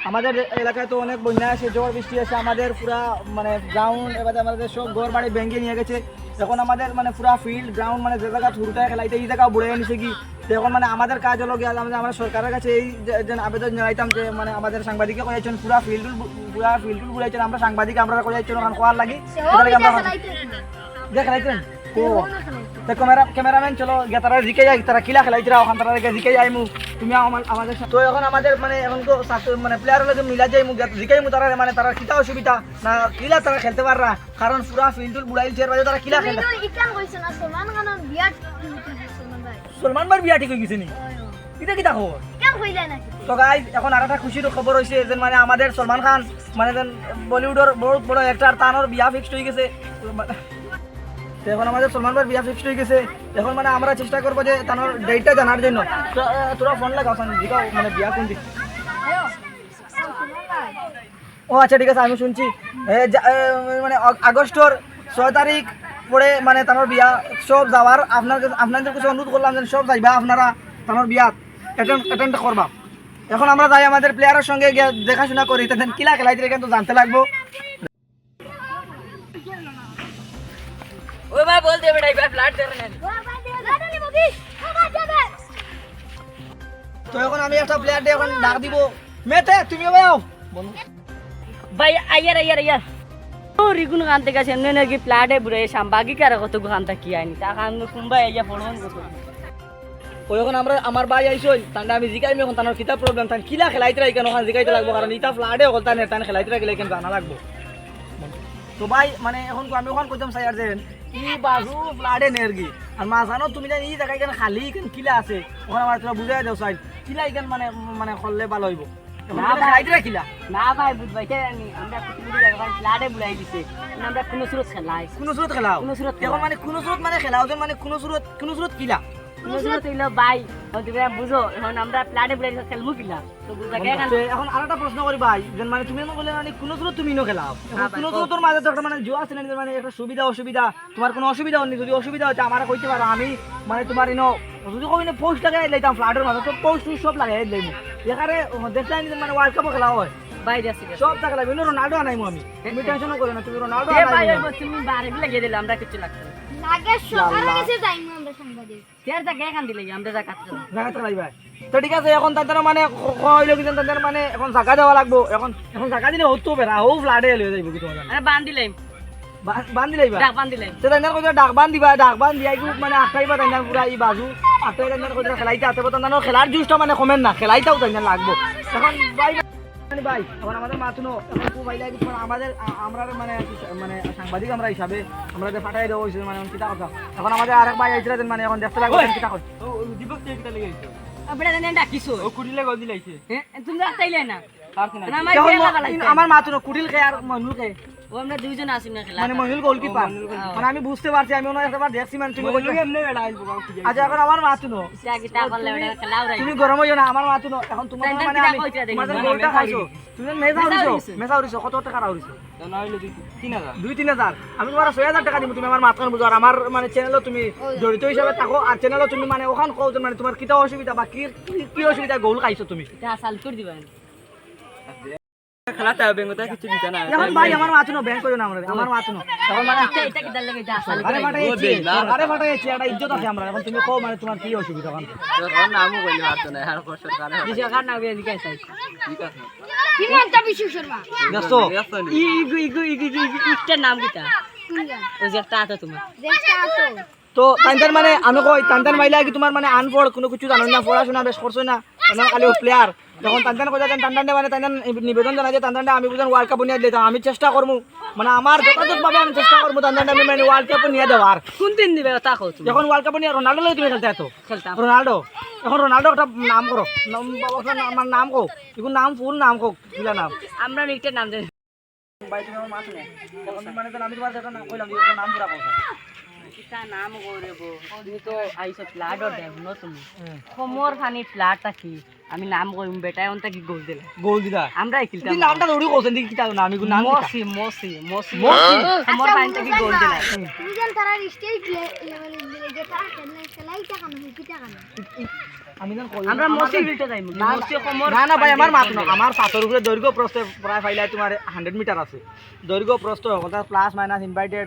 আমাদের এলাকায় তো অনেক বন্যা আছে, ঝড় বৃষ্টি আছে, আমাদের পুরা মানে গ্রাউন্ড এবার আমাদের সব ঘর বাড়ি ভেঙে নিয়ে গেছে। এখন আমাদের মানে পুরা ফিল্ড গ্রাউন্ড মানে যে জায়গা হুড়টায় খেলাইতে এই জায়গা বুড়ে নিছে কি। তো এখন মানে আমাদের কাজ হলো গিয়ে আমরা সরকারের কাছে এই যে আবেদন জানাইতাম যে মানে আমাদের সাংবাদিকে করেছেন পুরা ফিল্ড বুড়াইছেন, আমরা সাংবাদিক আমরা করেছেন ওখানে কোয়ার লাগি খেলাইতেন। তো ক্যামেরাম্যান চলো গিয়ে তারা জিকে যাই, তারা কিলা খেলাইতরা ওখান তারা জিকে যাই মু তুমি আমাদের তো এখন আমাদের মানে এখন তো মানে প্লেয়ার হলে মিলা যাই মু জিকাই মু তারা মানে তারা কিতা অসুবিধা না কিলা তারা খেলতে পাররা, কারণ পুরা ফিল্ড বুড়াইল চেয়ার বাজে তারা কিলা খেলে। সলমান ভাই বিয়া ঠিক হয়ে গেছে নি, এটা কিতা খবর তো গাইজ এখন আর একটা খুশির খবর হয়েছে যে মানে আমাদের সলমান খান মানে বলিউডের বহুত বড় অ্যাক্টর তানোর বিয়া ফিক্সড হয়ে গেছে। এখন আমাদের সলমান ভাইয়ের বিয়া ফিক্সড হয়ে গেছে। এখন মানে আমরা চেষ্টা করবো যে তানোর ডেটটা জানার জন্য। তোরা ফোন লাগাও জিগাও মানে বিয়া কোন দিন। ও আচ্ছা ঠিক আছে আমি শুনছি মানে আগস্টর 6 তারিখ পরে মানে তানোর বিয়া সব যাওয়ার আপনাদের কাছে অনুরোধ করলাম যে সব যাইবা আপনারা তানোর বিয়া অ্যাটেন্ড করবা। এখন আমরা যাই আমাদের প্লেয়ারের সঙ্গে গিয়ে দেখাশোনা করি তাদের কিলা খেলাইতে কিন্তু জানতে লাগবো। ओ भाई बोल दे बेटा इधर फ्लैट दे रहे हैं। তো এখন আমি একটা প্লেয়ার দিয়ে এখন ডাক দিব, মেতে তুমি যাও भाई आयर आयर आयर ओ रिगुन कांते का छन्ने ने की फ्लैट है बुरे शामबागी का रखो तो कांता किया नहीं ता कान कुंबा आया फोड़न को ওই এখন আমরা আমার ভাই আইসই তান্ডা আমি জিকাইমি এখন তানোর কিতা প্রবলেম তান কিলা খেলাইতে রাই কেন ওখানে জিকাইতে লাগবো, কারণ ইটা ফ্লাডে হলতা নে তান খেলাইতে রাখলে কেন জানা লাগবো। তো ভাই মানে এখন আমি ওখান কইতাম সাইয়ার দেন ই বাজু ফ্লাডে নেরগি আর মাঝানো তুমি জানি এই জায়গায় কেন খালি কেন কিলা আছে ওখানে আমার তোরা বুঝাই দাও সাইড কিলা কেন মানে মানে করলে ভালো হইব না খেলাইতে রাখিলা না ভাই বুঝবাই কে জানি আমরা কুতুরি জায়গা ফ্ল্যাটে বুলাই দিছে আমরা কোন সুরত খেলাই কোন সুরত খেলাও কোন সুরত এখন মানে কোন সুরত মানে খেলাও যে মানে কোন সুরত কিলা কোন সুরত হইলো ভাই তুমি বুঝো এখন আমরা ফ্ল্যাটে বুলাই খেলমু কিলা তো বুঝা কে গান এখন আরেকটা প্রশ্ন করি ভাই যে মানে তুমি বলে মানে কোন সুরত তুমি নো খেলাও কোন সুরতর মাঝে তো একটা মানে জোয়া আছে না মানে একটা সুবিধা অসুবিধা তোমার কোনো অসুবিধা হয়নি, যদি অসুবিধা হয় আমারে কইতে পারো আমি মানে তোমার ইনো যদি কই না পোস্ট লাগাই লাইতাম ফ্ল্যাটের মাঝে তো পোস্ট সব লাগাই লাইমু এখানে দেখলাই মানে ওয়ার্ল্ড কাপও খেলা হয় ভাই যাচ্ছে সব টাকা লাগবে রোনাল্ডো আনাইমু আমি তুমি টেনশনও করো না তুমি রোনাল্ডো এ ভাই আনাইমু তুমি বারে লাগিয়ে দিলে আমরা কিছু লাগছে না লাগে সকালে গেছে যাইমু আমরা সাংবাদিক তের তা কে কান দিলে আমরা যা কাটছে জায়গাতে লাইবা তো ঠিক আছে এখন তাদের মানে কইলো কি তাদের মানে এখন জায়গা দেওয়া লাগবো এখন জায়গা দিলে হতো বেরা ও ফ্ল্যাটে লয়ে যাইব কি তোমার আরে বান দিলাম বান্ধি লাইবা ডাক বান দিলাম তো তাদের কইতো ডাক বান দিবা ডাক বান দিয়াই মানে আটটাইবা তাদের পুরা এই বাজু আটটাই তাদের কইতো খেলাইতে আতে তাদের খেলার জুসটা মানে কমেন না খেলাইতাও তাদের লাগবো। এখন ভাই মানে ভাই এখন আমাদের মাতুনো এখন খুব ভাই লাগে আমাদের আমরা মানে মানে সাংবাদিক আমরা হিসাবে আমরা যে ফাটাই দেওয়া হয়েছে মানে কিতা কথা এখন আমাদের আরেক ভাই আইছিল মানে এখন দেখতে লাগবে কিতা কথা ও দীপক কে কিতা লাগাইছো আপনি জানেন ডাকিছো ও কুটিলে গল দিলাইছে হ্যাঁ তুমি রাখতাইলে না না আমার মাতুনো কুটিল কে আর মনুল কে ও আমরা দুইজন আছি না খেলা মানে মনুল গোলকিপার মানে আমি বুঝতে পারছি আমি ওনা একবার দেখছি মানে তুমি কইছো এমনি বেড়া আইবো আচ্ছা এখন আমার মাতুনো তা কি তা করলে ওটা খেলাও রাই তুমি গরম হইও না আমার মাতুনো এখন তোমার মানে আমি তোমাদের গোলটা খাইছো তুমি মেজা হইছো কত টাকা রাউরিছো না হইলো 2-3,000 আমি তোমার 6,000 টাকা দিব তুমি আমার মাতখান বুঝো আর আমার মানে চ্যানেলও তুমি জড়িত হিসাবে থাকো আর চ্যানেলও তুমি মানে ওখান কও যে মানে তোমার কিটা অসুবিধা বা কি অসুবিধা গোল খাইছো তুমি তা সাল করে দিবেন খেলাতে হবে বেঙ্গতে কিছু দিতে না এখন ভাই আমার মাতুনো ব্যাংক কইও না আমার মাতুনো এখন মানে এটা কি দাল লাগে যা সাল আরে ফাটাইছি একটা ইজ্জত আছে আমরা এখন তুমি কও মানে তোমার কি অসুবিধা এখন তোর নামও কইলি পারতো না আর সরকারে দিশা কার না বে দিকে চাই ঠিক আছে হিমন্ত বিশ্ব শর্মা দেখছো ইটার নাম কিটা ওই যে একটা আছে তোমার দেখতে আসো তো তান্তার মানে আমি কই তান্তার মাইলা কি তোমার মানে আনপড় কোনো কিছু জানো না পড়াশোনা বেশ করছো না তোমার খালি প্লেয়ার যখন তান্তান কইতা তান্তানডে মানে তান্তান নিবেদন জানাই যে তান্তানডে আমি বুঝান ওয়ার্ল্ড কাপ নিয়ে দিতাম আমি চেষ্টা করবো মানে আমার যথাযথভাবে আমি চেষ্টা করবো তান্তানডে আমি মানে ওয়ার্ল্ড কাপ নিয়ে দেওয়ার কোন দিন দিবে তা কও তুমি যখন ওয়ার্ল্ড কাপ নিয়ে রোনাল্ডো লই তুমি খেলতে এতো খেলতাম রোনাল্ডো এখন রোনাল্ডো একটা নাম করো আমার নাম কো এখন নাম ফুল নাম কো কিলা নাম আমরা ইটার নাম জানি ভাই তুমি আমার মাছ নেই এখন মানে আমি তোমার একটা নাম কইলাম নাম পুরা কথা কিটা নাম গরেব তুমি তো আইছো ফ্ল্যাট অর দেব ন তুমি খমর খানি ফ্ল্যাটটা কি আমি নাম কইম বেটায় অন্তা কি গোল দিলা আমরা খেলতাম তুমি নামটা দৌড়ি কোছেন দিকে কিতা না আমি নাম মসি খমর খানিটা কি গোল দিলা তুমি জান তারা স্টেট লেভেল যে তারা খেলাইতে কাম কিটা কাম আমি জান কই আমরা মসি বিলতে যাইমু মসি কোমর না না ভাই আমার মাপ না আমার পাথর উপরে দৈর্ঘ্য প্রস্থ প্রায় ফাইলাই তোমার 100 মিটার আছে দৈর্ঘ্য প্রস্থ কথা প্লাস মাইনাস ইনভাইটেড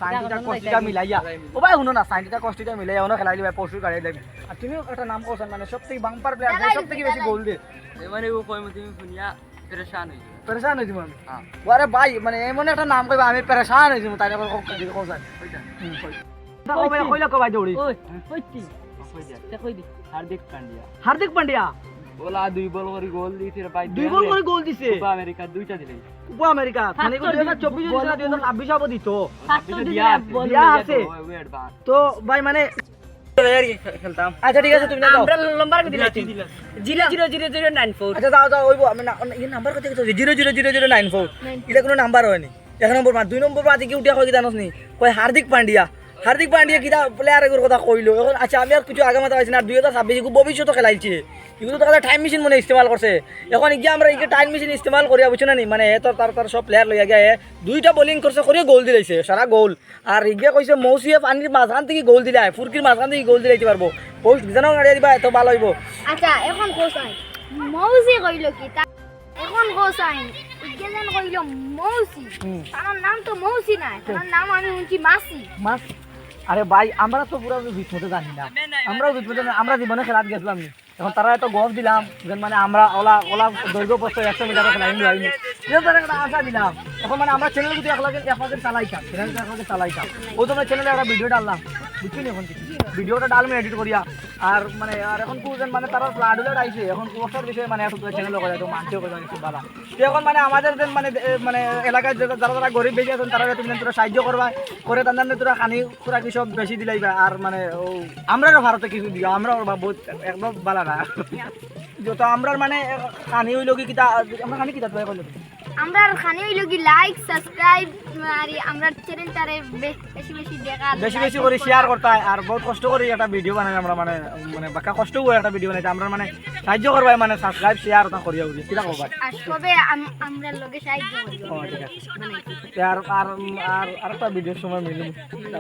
সাইনটিটা কস্টিটা মিলাইয়া ও ভাই শুনো না সাইনটিটা কস্টিটা মিলাইয়া ওনা খেলাই দিবা পরশু গাড়ি দেবে আর তুমি একটা নাম কোসন মানে সবথেকে বাম্পার প্লেয়ার সবথেকে বেশি গোল দে মানে ও কই মতে তুমি শুনিয়া পরেশান হই পরেশান হইছি আমি হ্যাঁ আরে ভাই মানে এমন একটা নাম কইবা আমি পরেশান হইছি তাই কোসন ও ভাই কইলা কো ভাই দৌড়ি ওই কইতি কই যা তে কই দি হার্দিক পান্ডিয়া হার্দিক পান্ডিয়া ওলা 2 বল করে গোল দিছে ভাই 2 গোল করে গোল দিছে কোপা আমেরিকা দুইটা দিলে কোপা আমেরিকা মানে 2024 2026 দিত দিয়া আছে তো ভাই মানে খেলতাম আচ্ছা ঠিক আছে তুমি না যাও আমরা নাম্বার কো দিলাছি 00094 আচ্ছা যাও যাও ওইবো আমি না এই নাম্বার কত কইছো 00094 এটা কোনো নাম্বার হয়নি এক নম্বর মা 2 নম্বর মা কি উঠিয়া কই জানোস নি কই হার্দিক পান্ডিয়া কিটা প্লেয়ারের কথা কইলো এখন আচ্ছা আমি আর কিছু আগে মাথা পাইছি না 2026 কো ভবিষ্যৎ খেলাইছে এগুলো তো টাইম মেশিন মনে ইস্তেমাল করছে এখন ইগিয়া আমরা ইকে টাইম মেশিন ইস্তেমাল করিয়া বুঝছো না নি মানে তার সব প্লেয়ার লইয়া গিয়ে দুইটা বোলিং করছে করে গোল দিলাইছে সারা গোল আর ইগিয়া কইছে মৌসিয়ে পানির মাঝখান থেকে গোল দিলাই ফুরকির মাঝখান থেকে গোল দিলাইতে পারবো পোস্ট জানো গাড়িয়া দিবা এত ভালো হইব আচ্ছা এখন কোসাইন মৌসি কইল কি তা এখন কোসাইন ইগেন কইল মৌসি তার নাম তো মৌসি না তার নাম আমি শুনছি মাসি মাস আরে ভাই আমরা তো পুরো বিস্মতে জানি না আমরাও বিস্মতে আমরা জীবনে খেলাত গেছিলাম নি এখন তারা এত গফ দিলাম যে মানে আমরা ওলা ওলা দৈর্ঘ্য প্রস্থ 100 মিটার খেলাই নিলাম এটা তারা একটা আশা দিলাম এখন মানে আমরা চ্যানেল যদি একলাগে চালাইতাম চ্যানেলটা চালাইতাম ও তো চ্যানেলে একটা ভিডিও ডাললাম বুঝছি এখন ভিডিওটা ডালমে এডিট করিয়া আর মানে আর এখন কুজন মানে তারা ফ্লাড হলে আইছে এখন কোর্সের বিষয়ে মানে এত চ্যানেল করে তো মানতেও করে কিছু বালা তো এখন মানে আমাদের যে মানে এলাকায় যারা গরিব বেশি আছেন তারা তুমি তোরা সাহায্য করবা করে তাদের তোরা খানি তোরা কি সব বেশি দিলাইবা আর মানে আমরা ভারতে কিছু দিও আমরা বহুত একদম বালা না যত আমরা মানে খানি হইল কি কিতা আমরা খানি কিতা পাই কইলো আমরা খানি হইল কি লাইক সাবস্ক্রাইব আর আমরা চ্যানেলটারে বেশি বেশি দেখা বেশি করে শেয়ার করতে হয় আর বহুত কষ্ট করে একটা ভিডিও বানাই আমরা মানে মানে বাকা কষ্ট করে একটা ভিডিও বানাইতে আমরা মানে সাহায্য করবাই মানে সাবস্ক্রাইব শেয়ার ওটা করিয়া উঠি কিটা করবা আর সবে আমরা লগে সাহায্য করব ঠিক আছে আর একটা ভিডিওর সময় মিলিয়ে